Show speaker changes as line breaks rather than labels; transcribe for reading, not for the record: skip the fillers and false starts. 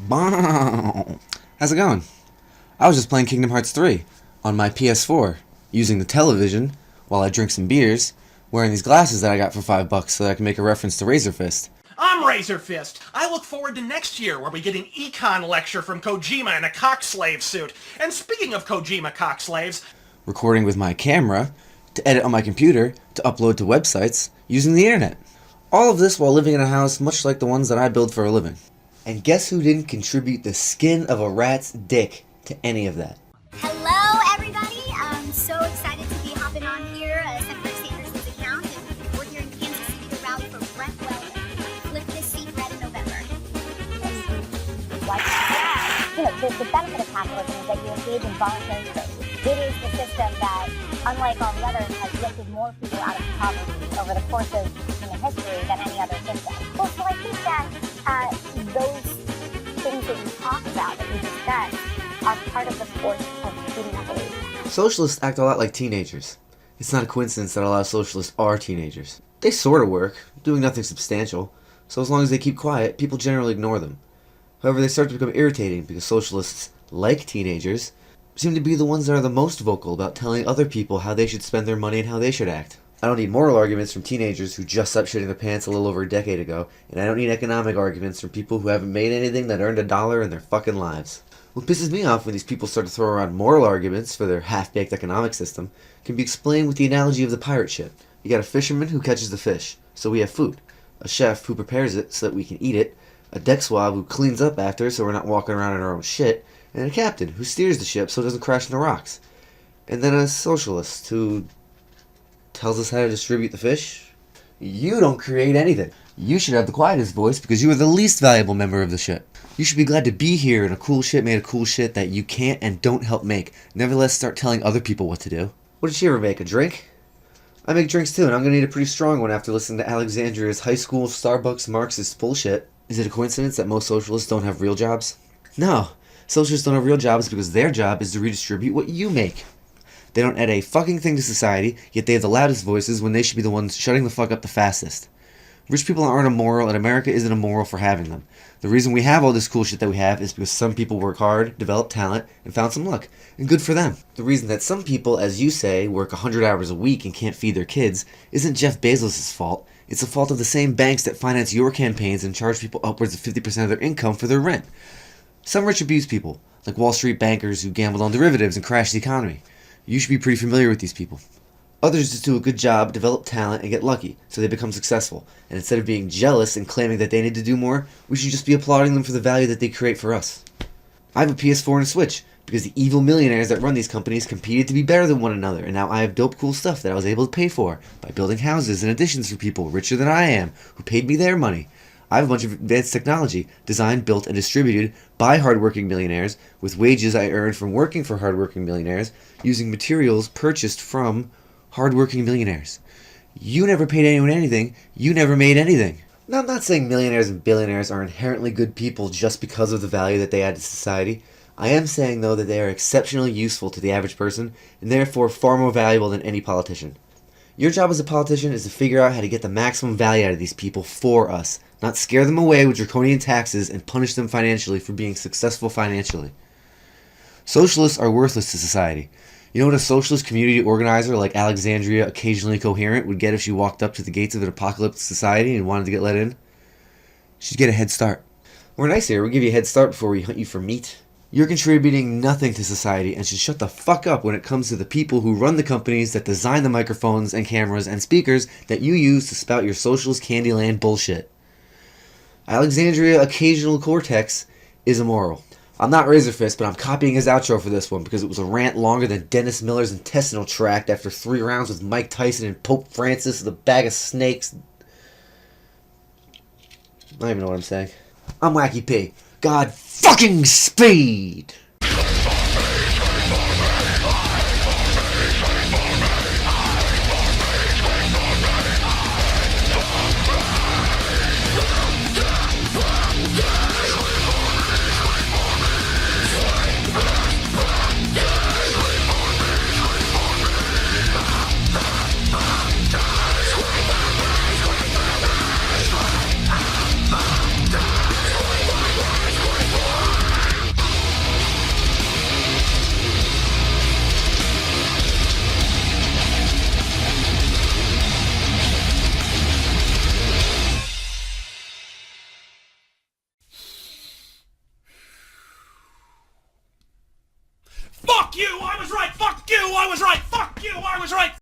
Bow. How's it going? I was just playing Kingdom Hearts 3 on my PS4, using the television while I drink some beers, wearing these glasses that I got for $5 so that I can make a reference to RazörFist.
I'm RazörFist. I look forward to next year where we get an econ lecture from Kojima in a cockslave suit. And speaking of Kojima cockslaves...
Recording with my camera, to edit on my computer, to upload to websites, using the internet. All of this while living in a house much like the ones that I build for a living. And guess who didn't contribute the skin of a rat's dick to any of that?
Hello, everybody. I'm so excited to be hopping on here, Senator Sanders' account, and we're here in Kansas City to rally for Brett Weldon. Flip this seat red in November.
Like, yeah. You know, the benefit of capitalism is that you engage in voluntary trade. It is the system that, unlike all the others, has lifted more people out of poverty over the course of human history than any other system. Well, so I think that those things that you talk about, that you discuss, are part of the force of human evolution.
Socialists act a lot like teenagers. It's not a coincidence that a lot of socialists are teenagers. They sort of work, doing nothing substantial, so as long as they keep quiet, people generally ignore them. However, they start to become irritating because socialists, like teenagers, seem to be the ones that are the most vocal about telling other people how they should spend their money and how they should act. I don't need moral arguments from teenagers who just stopped shitting their pants a little over a decade ago, and I don't need economic arguments from people who haven't made anything that earned $1 in their fucking lives. What pisses me off when these people start to throw around moral arguments for their half-baked economic system can be explained with the analogy of the pirate ship. You got a fisherman who catches the fish, so we have food. A chef who prepares it so that we can eat it. A deck swab who cleans up after so we're not walking around in our own shit. And a captain who steers the ship so it doesn't crash into rocks. And then a socialist who tells us how to distribute the fish. You don't create anything. You should have the quietest voice because you are the least valuable member of the ship. You should be glad to be here in a cool ship made of cool shit that you can't and don't help make. Nevertheless, start telling other people what to do. What did she ever make? A drink? I make drinks too, and I'm gonna need a pretty strong one after listening to Alexandria's high school Starbucks Marxist bullshit. Is it a coincidence that most socialists don't have real jobs? No. Socialists don't have real jobs because their job is to redistribute what you make. They don't add a fucking thing to society, yet they have the loudest voices when they should be the ones shutting the fuck up the fastest. Rich people aren't immoral, and America isn't immoral for having them. The reason we have all this cool shit that we have is because some people work hard, developed talent, and found some luck. And good for them. The reason that some people, as you say, work 100 hours a week and can't feed their kids isn't Jeff Bezos' fault. It's the fault of the same banks that finance your campaigns and charge people upwards of 50% of their income for their rent. Some rich abuse people, like Wall Street bankers who gambled on derivatives and crashed the economy. You should be pretty familiar with these people. Others just do a good job, develop talent, and get lucky, so they become successful. And instead of being jealous and claiming that they need to do more, we should just be applauding them for the value that they create for us. I have a PS4 and a Switch, because the evil millionaires that run these companies competed to be better than one another, and now I have dope cool stuff that I was able to pay for, by building houses and additions for people richer than I am, who paid me their money. I have a bunch of advanced technology, designed, built, and distributed by hardworking millionaires, with wages I earned from working for hardworking millionaires, using materials purchased from hardworking millionaires. You never paid anyone anything, you never made anything. Now, I'm not saying millionaires and billionaires are inherently good people just because of the value that they add to society. I am saying, though, that they are exceptionally useful to the average person, and therefore far more valuable than any politician. Your job as a politician is to figure out how to get the maximum value out of these people for us, not scare them away with draconian taxes and punish them financially for being successful financially. Socialists are worthless to society. You know what a socialist community organizer like Alexandria Occasionally Coherent would get if she walked up to the gates of an apocalyptic society and wanted to get let in? She'd get a head start. We're nice here. We'll give you a head start before we hunt you for meat. You're contributing nothing to society and should shut the fuck up when it comes to the people who run the companies that design the microphones and cameras and speakers that you use to spout your socialist Candyland bullshit. Alexandria Occasional Cortex is immoral. I'm not RazörFist, but I'm copying his outro for this one because it was a rant longer than Dennis Miller's intestinal tract after 3 rounds with Mike Tyson and Pope Francis with a bag of snakes. I don't even know what I'm saying. I'm Wacky P. God fucking speed!
Fuck you, I was right! Fuck you, I was right! Fuck you, I was right!